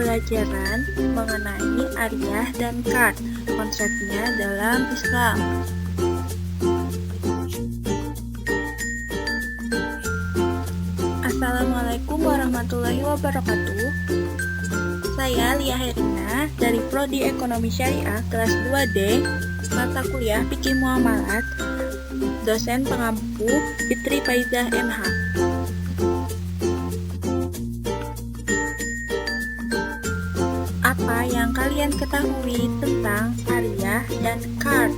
pembelajaran mengenai Ariyah dan Kard, konsepnya dalam Islam. Assalamualaikum warahmatullahi wabarakatuh. Saya Lia Herina dari Prodi Ekonomi Syariah kelas 2D, mata kuliah Fikih Muamalat, dosen pengampu Fitri Faizah MH. Apa yang kalian ketahui tentang Ariyah dan Kard?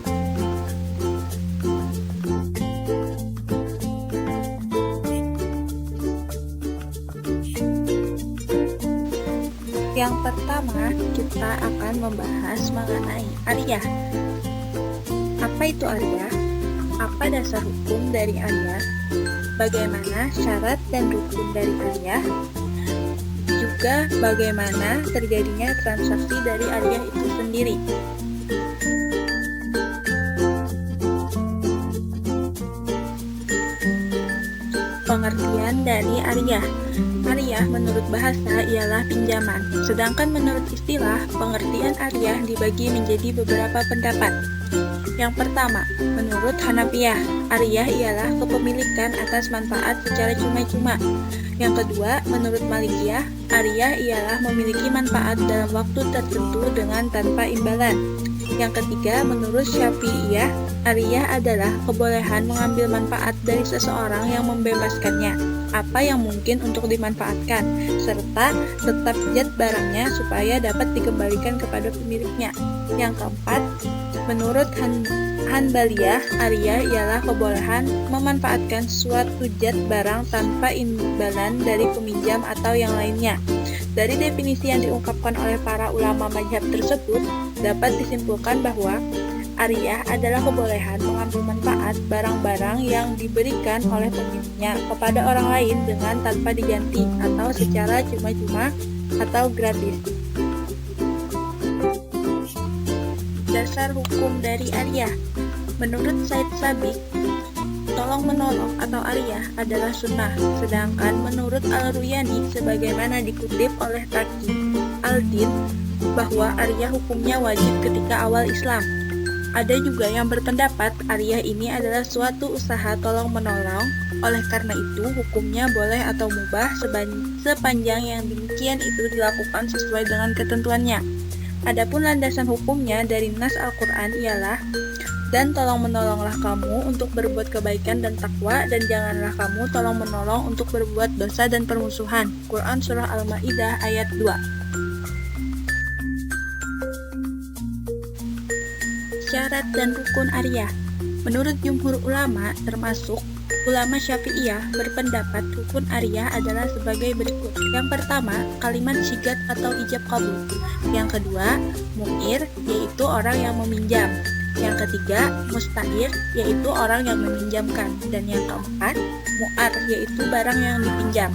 Yang pertama, kita akan membahas mengenai Ariyah. Apa itu Ariyah? Apa dasar hukum dari Ariyah? Bagaimana syarat dan rukun dari Ariyah? Juga bagaimana terjadinya transaksi dari Ariyah itu sendiri. Pengertian dari Ariyah. Ariyah menurut bahasa ialah pinjaman, sedangkan menurut istilah, pengertian Ariyah dibagi menjadi beberapa pendapat. Yang pertama, menurut Hanafiyah, Ariyah ialah kepemilikan atas manfaat secara cuma-cuma. Yang kedua, menurut Malikiyah, Ariyah ialah memiliki manfaat dalam waktu tertentu dengan tanpa imbalan. Yang ketiga, menurut Syafi'iyah, Ariyah adalah kebolehan mengambil manfaat dari seseorang yang membebaskannya, apa yang mungkin untuk dimanfaatkan, serta tetap zat barangnya supaya dapat dikembalikan kepada pemiliknya. Yang keempat, menurut Hanbaliyah, Ariyah ialah kebolehan memanfaatkan suatu zat barang tanpa imbalan dari peminjam atau yang lainnya. Dari definisi yang diungkapkan oleh para ulama mazhab tersebut, dapat disimpulkan bahwa Ariyah adalah kebolehan mengambil manfaat barang-barang yang diberikan oleh pemiliknya kepada orang lain dengan tanpa diganti atau secara cuma-cuma atau gratis. Dasar hukum dari Ariyah. Menurut Said Sabiq, tolong-menolong atau Ariyah adalah sunnah, sedangkan menurut Al-Ruyani sebagaimana dikutip oleh Taqi Al-Din bahwa Ariyah hukumnya wajib ketika awal Islam. Ada juga yang berpendapat Ariyah ini adalah suatu usaha tolong-menolong, oleh karena itu hukumnya boleh atau mubah sepanjang yang demikian itu dilakukan sesuai dengan ketentuannya. Adapun landasan hukumnya dari nas Al-Quran ialah, dan tolong-menolonglah kamu untuk berbuat kebaikan dan takwa, dan janganlah kamu tolong-menolong untuk berbuat dosa dan permusuhan. Quran Surah Al-Ma'idah ayat 2. Syarat dan rukun Ariyah. Menurut jumhur ulama, termasuk ulama Syafi'iyah, berpendapat rukun Ariyah adalah sebagai berikut. Yang pertama, kalimat syigat atau ijab qabul. Yang kedua, mu'ir, yaitu orang yang meminjam. Yang ketiga, musta'ir, yaitu orang yang meminjamkan. Dan yang keempat, mu'ar, yaitu barang yang dipinjam.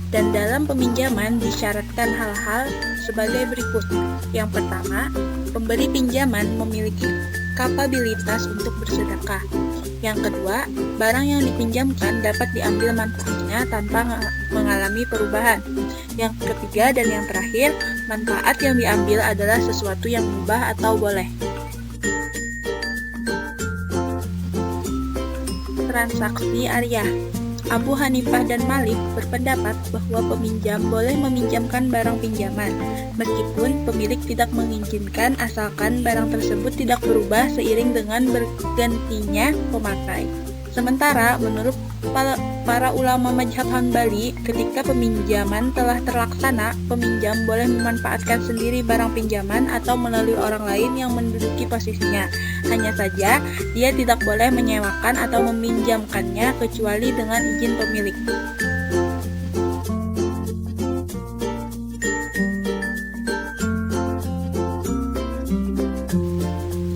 Dan dalam peminjaman disyaratkan hal-hal sebagai berikut. Yang pertama, pemberi pinjaman memiliki kapabilitas untuk bersedekah. Yang kedua, barang yang dipinjamkan dapat diambil manfaatnya tanpa mengalami perubahan. Yang ketiga dan yang terakhir, manfaat yang diambil adalah sesuatu yang mubah atau boleh. Transaksi Ariyah. Abu Hanifah dan Malik berpendapat bahwa peminjam boleh meminjamkan barang pinjaman, meskipun pemilik tidak mengizinkan asalkan barang tersebut tidak berubah seiring dengan bergantinya pemakai. Sementara menurut para ulama mazhab Hanbali, ketika peminjaman telah terlaksana, peminjam boleh memanfaatkan sendiri barang pinjaman atau melalui orang lain yang menduduki posisinya. Hanya saja, dia tidak boleh menyewakan atau meminjamkannya kecuali dengan izin pemilik.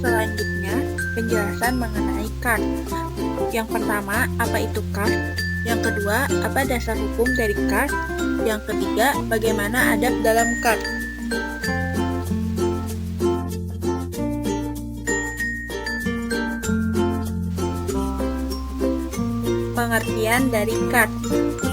Selanjutnya, penjelasan mengenai Kard. Yang pertama, apa itu Kard? Yang kedua, apa dasar hukum dari Kard? Yang ketiga, bagaimana adab dalam Kard? Pengertian dari Kard.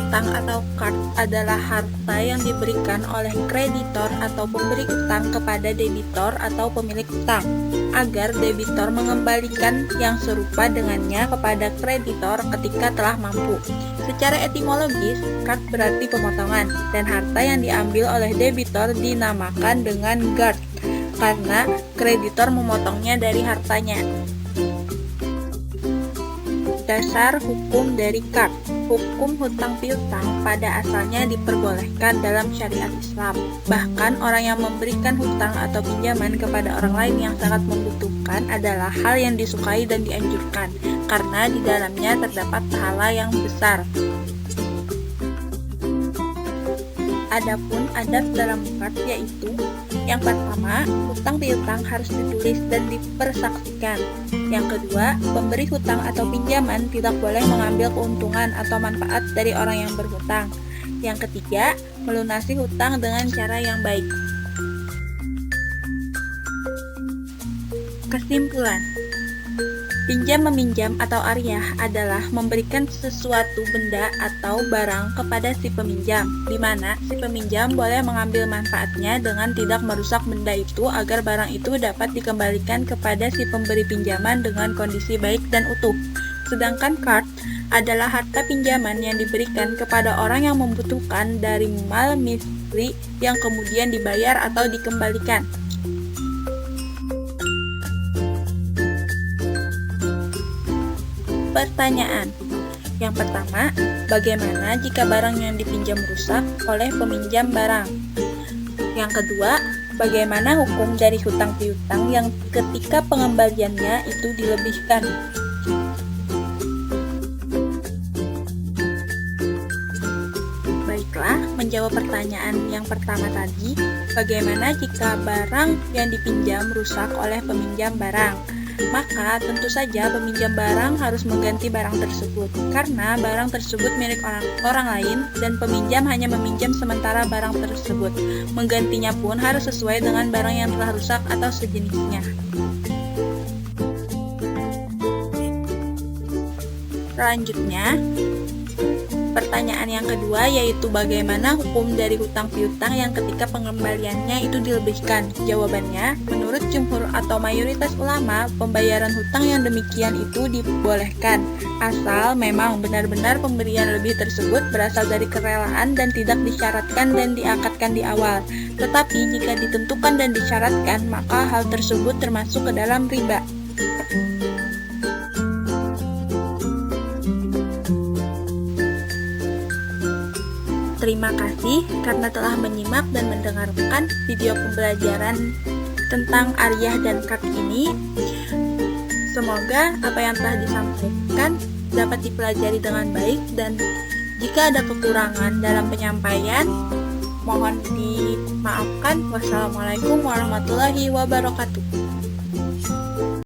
utang atau card adalah harta yang diberikan oleh kreditor atau pemberi utang kepada debitor atau pemilik utang, agar debitor mengembalikan yang serupa dengannya kepada kreditor ketika telah mampu. Secara etimologis, card berarti pemotongan, dan harta yang diambil oleh debitor dinamakan dengan guard, karena kreditor memotongnya dari hartanya. Dasar hukum dari card. Hukum hutang piutang pada asalnya diperbolehkan dalam syariat Islam. Bahkan orang yang memberikan hutang atau pinjaman kepada orang lain yang sangat membutuhkan adalah hal yang disukai dan dianjurkan, karena di dalamnya terdapat pahala yang besar. Adapun adab dalam card yaitu: yang pertama, hutang piutang harus ditulis dan dipersaksikan. Yang kedua, pemberi hutang atau pinjaman tidak boleh mengambil keuntungan atau manfaat dari orang yang berhutang. Yang ketiga, melunasi hutang dengan cara yang baik. Kesimpulan: pinjam-meminjam atau aryah adalah memberikan sesuatu benda atau barang kepada si peminjam, di mana si peminjam boleh mengambil manfaatnya dengan tidak merusak benda itu agar barang itu dapat dikembalikan kepada si pemberi pinjaman dengan kondisi baik dan utuh. Sedangkan card adalah harta pinjaman yang diberikan kepada orang yang membutuhkan dari mal misli yang kemudian dibayar atau dikembalikan. Pertanyaan. Yang pertama, bagaimana jika barang yang dipinjam rusak oleh peminjam barang? Yang kedua, bagaimana hukum dari hutang piutang yang ketika pengembaliannya itu dilebihkan? Baiklah, menjawab pertanyaan yang pertama tadi, bagaimana jika barang yang dipinjam rusak oleh peminjam barang? Maka tentu saja peminjam barang harus mengganti barang tersebut, karena barang tersebut milik orang lain dan peminjam hanya meminjam sementara barang tersebut. Menggantinya pun harus sesuai dengan barang yang telah rusak atau sejenisnya. Selanjutnya, pertanyaan yang kedua yaitu bagaimana hukum dari hutang piutang yang ketika pengembaliannya itu dilebihkan? Jawabannya, menurut jumhur atau mayoritas ulama, pembayaran hutang yang demikian itu dibolehkan, asal memang benar-benar pemberian lebih tersebut berasal dari kerelaan dan tidak disyaratkan dan diakadkan di awal. Tetapi jika ditentukan dan disyaratkan, maka hal tersebut termasuk ke dalam riba. Terima kasih karena telah menyimak dan mendengarkan video pembelajaran tentang aryah dan card ini. Semoga apa yang telah disampaikan dapat dipelajari dengan baik, dan jika ada kekurangan dalam penyampaian, mohon dimaafkan. Wassalamualaikum warahmatullahi wabarakatuh.